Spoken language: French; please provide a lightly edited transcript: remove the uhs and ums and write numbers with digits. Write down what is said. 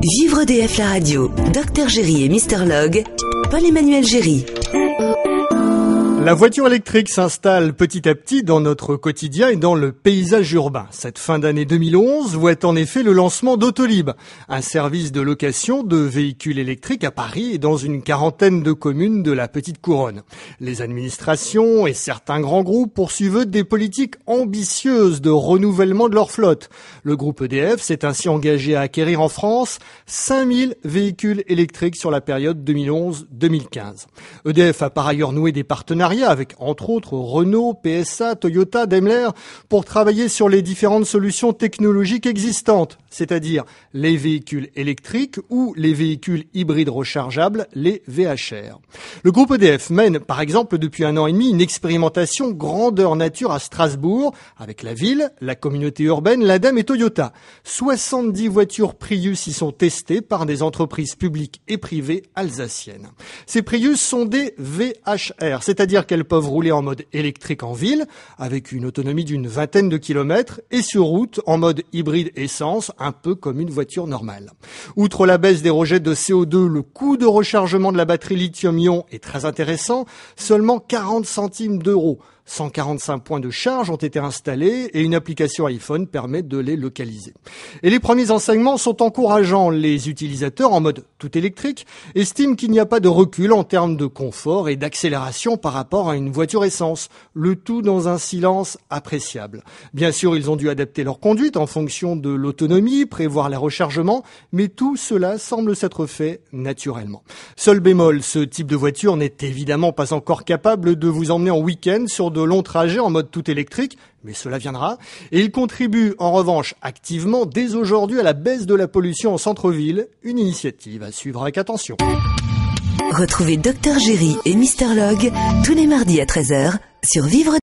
Vivre EDF la radio, Dr Géry et Mister Log, Paul-Emmanuel Géry. La voiture électrique s'installe petit à petit dans notre quotidien et dans le paysage urbain. Cette fin d'année 2011 voit en effet le lancement d'Autolib, un service de location de véhicules électriques à Paris et dans une quarantaine de communes de la Petite Couronne. Les administrations et certains grands groupes poursuivent des politiques ambitieuses de renouvellement de leur flotte. Le groupe EDF s'est ainsi engagé à acquérir en France 5000 véhicules électriques sur la période 2011-2015. EDF a par ailleurs noué des partenariats avec entre autres Renault, PSA, Toyota, Daimler pour travailler sur les différentes solutions technologiques existantes, c'est-à-dire les véhicules électriques ou les véhicules hybrides rechargeables, les VHR. Le groupe EDF mène par exemple depuis 1 an et demi une expérimentation grandeur nature à Strasbourg avec la ville, la communauté urbaine, l'ADEME et Toyota. 70 voitures Prius y sont testées par des entreprises publiques et privées alsaciennes. Ces Prius sont des VHR, c'est-à-dire qu'elles peuvent rouler en mode électrique en ville, avec une autonomie d'une 20aine de kilomètres, et sur route en mode hybride essence, un peu comme une voiture normale. Outre la baisse des rejets de CO2, le coût de rechargement de la batterie lithium-ion est très intéressant, seulement 40 centimes d'euros. 145 points de charge ont été installés et une application iPhone permet de les localiser. Et les premiers enseignements sont encourageants. Les utilisateurs en mode tout électrique estiment qu'il n'y a pas de recul en termes de confort et d'accélération par rapport à une voiture essence. Le tout dans un silence appréciable. Bien sûr, ils ont dû adapter leur conduite en fonction de l'autonomie, prévoir les rechargements, mais tout cela semble s'être fait naturellement. Seul bémol, ce type de voiture n'est évidemment pas encore capable de vous emmener en week-end sur de longs trajets en mode tout électrique, mais cela viendra. Et il contribue en revanche activement dès aujourd'hui à la baisse de la pollution en centre-ville, une initiative à suivre avec attention. Retrouvez Dr Géry et Mister Log tous les mardis à 13h sur Vivre